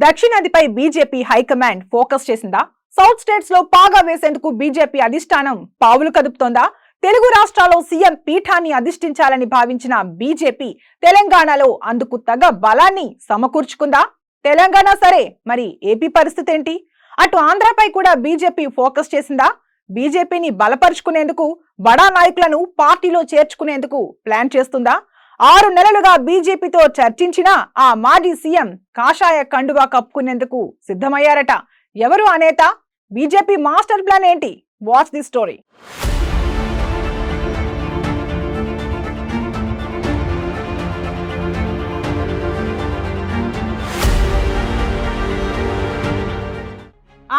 దక్షిణాదిపై BJP high command focus చేసిందా? South states లో పాగా వేసేందుకు బీజేపీ అధిష్టానం పావులు కదుపుతోందా? తెలుగు రాష్ట్రాల్లో సీఎం పీఠాన్ని అధిష్ఠించాలని భావించిన బీజేపీ తెలంగాణలో అందుకు తగ్గ బలాన్ని సమకూర్చుకుందా? తెలంగాణ సరే, మరి ఏపీ పరిస్థితి ఏంటి? అటు ఆంధ్రపై కూడా బీజేపీ ఫోకస్ చేసిందా? బీజేపీని బలపరుచుకునేందుకు బడా నాయకులను పార్టీలో చేర్చుకునేందుకు ప్లాన్ చేస్తుందా? 6 నెలలుగా బీజేపీతో చర్చించిన ఆ మాజీ సీఎం కాషాయ కండువా కప్పుకునేందుకు సిద్ధమయ్యారట. ఎవరు ఆ నేత? బీజేపీ మాస్టర్ ప్లాన్ ఏంటి? Watch the story.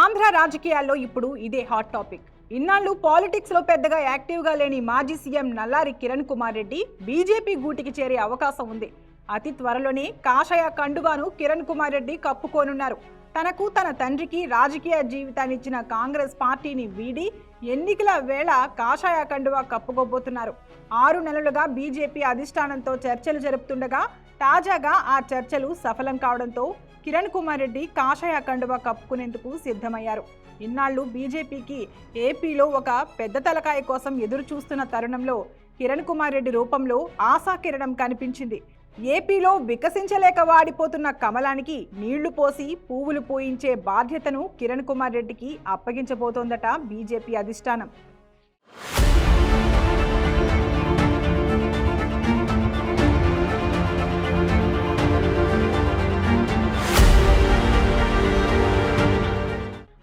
ఆంధ్ర రాజకీయాల్లో ఇప్పుడు ఇదే హాట్ టాపిక్. ఇన్నాళ్ళు పాలిటిక్స్ లో పెద్దగా యాక్టివ్ గా లేని మాజీ సీఎం నల్లారి కిరణ్ కుమార్ రెడ్డి బీజేపీ గూటికి చేరే అవకాశం ఉంది. అతి త్వరలోనే కాషాయ కండువాను కిరణ్ కుమార్ రెడ్డి కప్పుకోనున్నారు. తనకు తన తండ్రికి రాజకీయ జీవితాన్నిచ్చిన కాంగ్రెస్ పార్టీని వీడి ఎన్నికల వేళ కాషాయ కండువా కప్పుకోబోతున్నారు. 6 నెలలుగా బీజేపీ అధిష్టానంతో చర్చలు జరుపుతుండగా తాజాగా ఆ చర్చలు సఫలం కావడంతో కిరణ్ కుమార్ రెడ్డి కాషాయ కండువా కప్పుకునేందుకు సిద్ధమయ్యారు. ఇన్నాళ్లు బీజేపీకి ఏపీలో ఒక పెద్ద తలకాయ కోసం ఎదురు చూస్తున్న తరుణంలో కిరణ్ కుమార్ రెడ్డి రూపంలో ఆశాకిరణం కనిపించింది. ఏపీలో వికసించలేక వాడిపోతున్న కమలానికి నీళ్లు పోసి పువ్వులు పూయించే బాధ్యతను కిరణ్ కుమార్ రెడ్డికి అప్పగించబోతోందట బీజేపీ అధిష్టానం.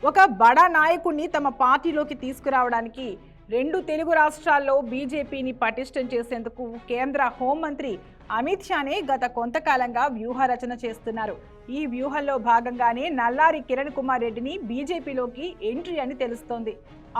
ఒక బడా నాయకుడిని తమ పార్టీలోకి తీసుకురావడానికి 2 తెలుగు రాష్ట్రాల్లో బీజేపీని పటిష్టం చేసేందుకు కేంద్ర హోంమంత్రి అమిత్ షానే గత కొంతకాలంగా వ్యూహ రచన చేస్తున్నారు. ఈ వ్యూహంలో భాగంగానే నల్లారి కిరణ్ కుమార్ రెడ్డిని బీజేపీలోకి ఎంట్రీ అని తెలుస్తోంది.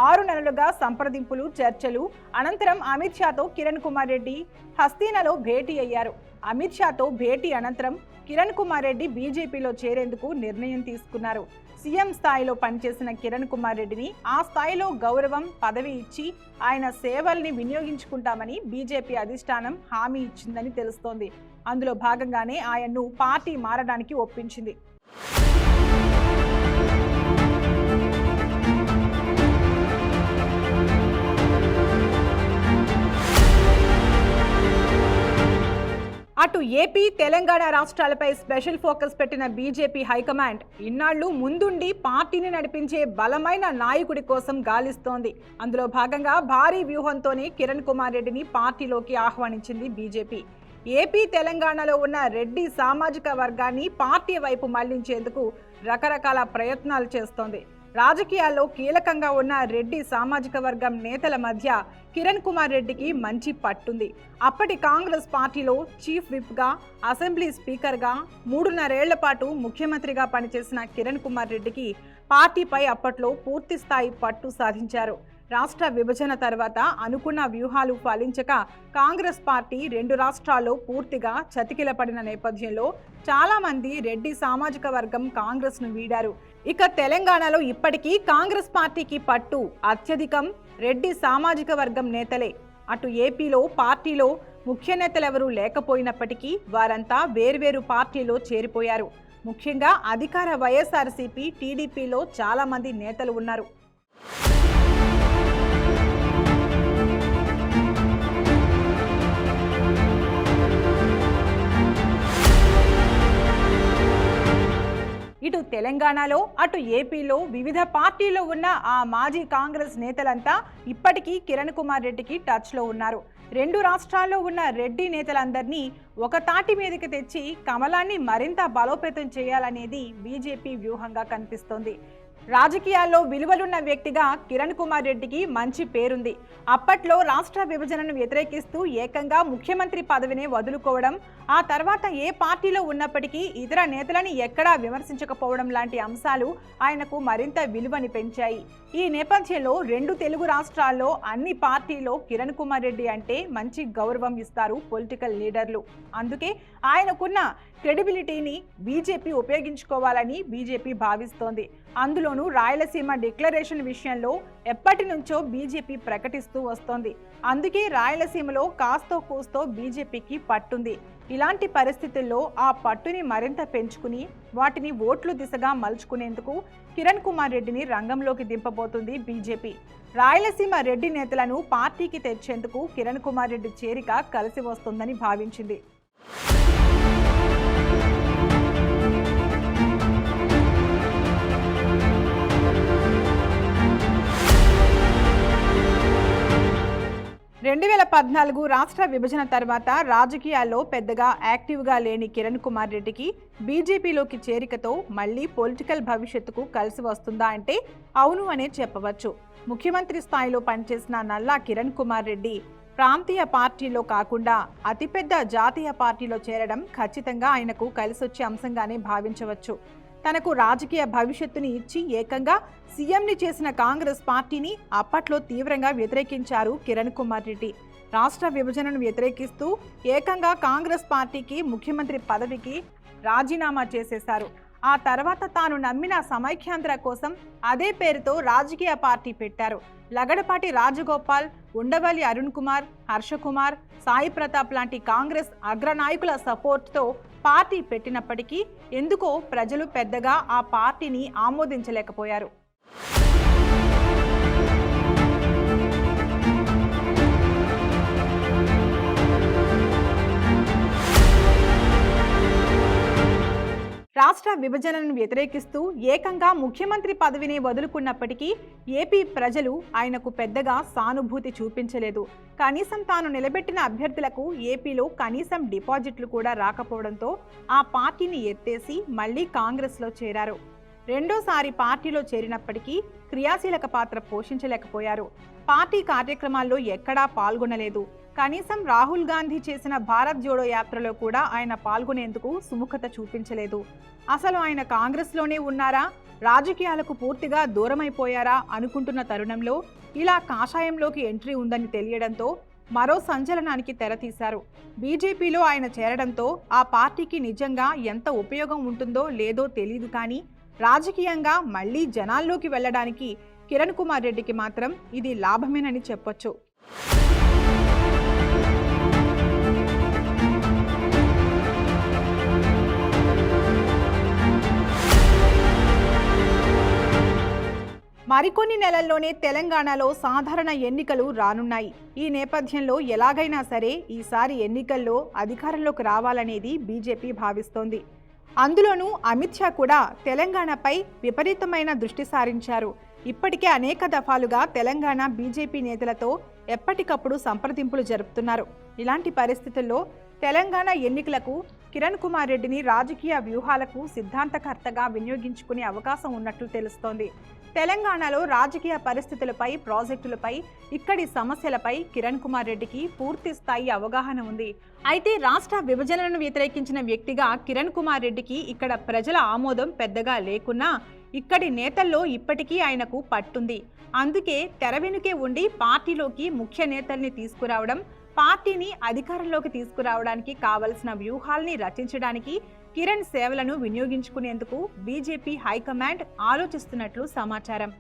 6 నెలలుగా సంప్రదింపులు, చర్చలు అనంతరం అమిత్ షాతో కిరణ్ కుమార్ రెడ్డి హస్తీనాలో భేటీ అయ్యారు. అమిత్ షాతో భేటీ అనంతరం కిరణ్ కుమార్ రెడ్డి బీజేపీలో చేరేందుకు నిర్ణయం తీసుకున్నారు. సీఎం స్థాయిలో పనిచేసిన కిరణ్ కుమార్ రెడ్డిని ఆ స్థాయిలో గౌరవం, పదవి ఇచ్చి ఆయన సేవల్ని వినియోగించుకుంటామని బీజేపీ అధిష్టానం హామీ ఇచ్చిందని తెలుస్తోంది. అందులో భాగంగానే ఆయన్ను పార్టీ మారడానికి ఒప్పించింది. అటు ఏపీ, తెలంగాణ రాష్ట్రాలపై స్పెషల్ ఫోకస్ పెట్టిన బీజేపీ హైకమాండ్ ఇన్నాళ్లు ముందుండి పార్టీని నడిపించే బలమైన నాయకుడి కోసం గాలిస్తోంది. అందులో భాగంగా భారీ వ్యూహంతోనే కిరణ్ కుమార్ రెడ్డిని పార్టీలోకి ఆహ్వానించింది బీజేపీ. ఏపీ, తెలంగాణలో ఉన్న రెడ్డి సామాజిక వర్గాన్ని పార్టీ వైపు మళ్లించేందుకు రకరకాల ప్రయత్నాలు చేస్తోంది. రాజకీయాల్లో కీలకంగా ఉన్న రెడ్డి సామాజిక వర్గం నేతల మధ్య కిరణ్ కుమార్ రెడ్డికి మంచి పట్టుంది. అప్పటి కాంగ్రెస్ పార్టీలో చీఫ్ విప్గా, అసెంబ్లీ స్పీకర్గా 3.5 ఏళ్ల పాటు ముఖ్యమంత్రిగా పనిచేసిన కిరణ్ కుమార్ రెడ్డికి పార్టీపై అప్పట్లో పూర్తి స్థాయి పట్టు సాధించారు. రాష్ట్ర విభజన తర్వాత అనుకున్న వ్యూహాలు ఫలించక కాంగ్రెస్ పార్టీ 2 రాష్ట్రాల్లో పూర్తిగా చతికిలపడిన నేపథ్యంలో చాలా మంది రెడ్డి సామాజిక వర్గం కాంగ్రెస్ ను వీడారు. ఇక తెలంగాణలో ఇప్పటికీ కాంగ్రెస్ పార్టీకి పట్టు అత్యధికం రెడ్డి సామాజిక వర్గం నేతలే. అటు ఏపీలో పార్టీలో ముఖ్య నేతలెవరూ లేకపోయినప్పటికీ వారంతా వేర్వేరు పార్టీలో చేరిపోయారు. ముఖ్యంగా అధికార వైఎస్ఆర్సీపీ, టీడీపీలో చాలా మంది నేతలు ఉన్నారు. ఇటు తెలంగాణలో, అటు ఏపీలో వివిధ పార్టీలో ఉన్న ఆ మాజీ కాంగ్రెస్ నేతలంతా ఇప్పటికీ కిరణ్ కుమార్ రెడ్డికి టచ్లో ఉన్నారు. 2 రాష్ట్రాల్లో ఉన్న రెడ్డి నేతలందరినీ ఒక తాటి మీదకి తెచ్చి కమలాన్ని మరింత బలోపేతం చేయాలనేది బీజేపీ వ్యూహంగా కనిపిస్తోంది. రాజకీయాల్లో విలువలున్న వ్యక్తిగా కిరణ్ కుమార్ రెడ్డికి మంచి పేరుంది. అప్పట్లో రాష్ట్ర విభజనను వ్యతిరేకిస్తూ ఏకంగా ముఖ్యమంత్రి పదవినే వదులుకోవడం, ఆ తర్వాత ఏ పార్టీలో ఉన్నప్పటికీ ఇతర నేతలని ఎక్కడా విమర్శించకపోవడం లాంటి అంశాలు ఆయనకు మరింత విలువని పెంచాయి. ఈ నేపథ్యంలో 2 తెలుగు రాష్ట్రాల్లో అన్ని పార్టీలో కిరణ్ కుమార్ రెడ్డి అంటే మంచి గౌరవం ఇస్తారు పొలిటికల్ లీడర్లు. అందుకే ఆయనకున్న క్రెడిబిలిటీని బీజేపీ ఉపయోగించుకోవాలని బీజేపీ భావిస్తోంది. అందులోనూ రాయలసీమ డిక్లరేషన్ విషయంలో ఎప్పటి నుంచో బీజేపీ ప్రకటిస్తూ వస్తోంది. అందుకే రాయలసీమలో కాస్తో కూస్తో బీజేపీకి పట్టుంది. ఇలాంటి పరిస్థితుల్లో ఆ పట్టుని మరింత పెంచుకుని వాటిని ఓట్లు దిశగా మలుచుకునేందుకు కిరణ్ కుమార్ రెడ్డిని రంగంలోకి దింపబోతుంది బీజేపీ. రాయలసీమ రెడ్డి నేతలను పార్టీకి తెచ్చేందుకు కిరణ్ కుమార్ రెడ్డి చేరిక కలిసి వస్తుందని భావించింది. రెండు 2014 రాష్ట్ర విభజన తర్వాత రాజకీయాల్లో పెద్దగా యాక్టివ్గా లేని కిరణ్ కుమార్ రెడ్డికి బీజేపీలోకి చేరికతో మళ్లీ పొలిటికల్ భవిష్యత్తుకు కలిసి వస్తుందా అంటే అవును అనే చెప్పవచ్చు. ముఖ్యమంత్రి స్థాయిలో పనిచేసిన నల్లా కిరణ్ కుమార్ రెడ్డి ప్రాంతీయ పార్టీలో కాకుండా అతిపెద్ద జాతీయ పార్టీలో చేరడం ఖచ్చితంగా ఆయనకు కలిసొచ్చే అంశంగానే భావించవచ్చు. తనకు రాజకీయ భవిష్యత్తుని ఇచ్చి ఏకంగా సీఎంని చేసిన కాంగ్రెస్ పార్టీని అప్పట్లో తీవ్రంగా వ్యతిరేకించారు కిరణ్ కుమార్ రెడ్డి. రాష్ట్ర విభజనను వ్యతిరేకిస్తూ ఏకంగా కాంగ్రెస్ పార్టీకి ముఖ్యమంత్రి పదవికి రాజీనామా చేసేశారు. ఆ తర్వాత తాను నమ్మిన సమైఖ్యాంధ్ర కోసం అదే పేరుతో రాజకీయ పార్టీ పెట్టారు. లగడపాటి రాజగోపాల్, ఉండవల్లి అరుణ్ కుమార్, హర్షకుమార్, సాయి ప్రతాప్ లాంటి కాంగ్రెస్ అగ్రనాయకుల సపోర్ట్తో పార్టీ పెట్టినప్పటికీ ఎందుకో ప్రజలు పెద్దగా ఆ పార్టీని ఆమోదించలేకపోయారు. రాష్ట్ర విభజనను వ్యతిరేకిస్తూ ఏకంగా ముఖ్యమంత్రి పదవిని వదులుకున్నప్పటికీ ఏపీ ప్రజలు ఆయనకు పెద్దగా సానుభూతి చూపించలేదు. కనీసం తాను నిలబెట్టిన అభ్యర్థులకు ఏపీలో కనీసం డిపాజిట్లు కూడా రాకపోవడంతో ఆ పార్టీని ఎత్తేసి మళ్లీ కాంగ్రెస్లో చేరారు. రెండోసారి పార్టీలో చేరినప్పటికీ క్రియాశీలక పాత్ర పోషించలేకపోయారు. పార్టీ కార్యక్రమాల్లో ఎక్కడా పాల్గొనలేదు. కనీసం రాహుల్ గాంధీ చేసిన భారత్ జోడో యాత్రలో కూడా ఆయన పాల్గొనేందుకు సుముఖత చూపించలేదు. అసలు ఆయన కాంగ్రెస్లోనే ఉన్నారా, రాజకీయాలకు పూర్తిగా దూరమైపోయారా అనుకుంటున్న తరుణంలో ఇలా కాషాయంలోకి ఎంట్రీ ఉందని తెలియడంతో మరో సంచలనానికి తెరతీశారు. బీజేపీలో ఆయన చేరడంతో ఆ పార్టీకి నిజంగా ఎంత ఉపయోగం ఉంటుందో లేదో తెలియదు, కానీ రాజకీయంగా మళ్లీ జనాల్లోకి వెళ్లడానికి కిరణ్ కుమార్ రెడ్డికి మాత్రం ఇది లాభమేనని చెప్పొచ్చు. మరికొన్ని నెలల్లోనే తెలంగాణలో సాధారణ ఎన్నికలు రానున్నాయి. ఈ నేపథ్యంలో ఎలాగైనా సరే ఈసారి ఎన్నికల్లో అధికారంలోకి రావాలనేది బీజేపీ భావిస్తోంది. అందులోనూ అమిత్ షా కూడా తెలంగాణపై విపరీతమైన దృష్టి సారించారు. ఇప్పటికే అనేక దఫాలుగా తెలంగాణ బీజేపీ నేతలతో ఎప్పటికప్పుడు సంప్రదింపులు జరుపుతున్నారు. ఇలాంటి పరిస్థితుల్లో తెలంగాణ ఎన్నికలకు కిరణ్ కుమార్ రెడ్డిని రాజకీయ వ్యూహాలకు సిద్ధాంతకర్తగా వినియోగించుకునే అవకాశం ఉన్నట్లు తెలుస్తోంది. తెలంగాణలో రాజకీయ పరిస్థితులపై, ప్రాజెక్టులపై, ఇక్కడి సమస్యలపై కిరణ్ కుమార్ రెడ్డికి పూర్తి స్థాయి అవగాహన ఉంది. అయితే రాష్ట్ర విభజనను వ్యతిరేకించిన వ్యక్తిగా కిరణ్ కుమార్ రెడ్డికి ఇక్కడ ప్రజల ఆమోదం పెద్దగా లేకున్నా ఇక్కడి నేతల్లో ఇప్పటికీ ఆయనకు పట్టుంది. అందుకే తెర వెనుకే ఉండి పార్టీలోకి ముఖ్య నేతల్ని తీసుకురావడం, పార్టీని అధికారంలోకి తీసుకురావడానికి కావలసిన వ్యూహాల్ని రచించడానికి కిరణ్ సేవలను వినియోగించుకునేందుకు బీజేపీ హైకమాండ్ ఆలోచిస్తున్నట్లు సమాచారం.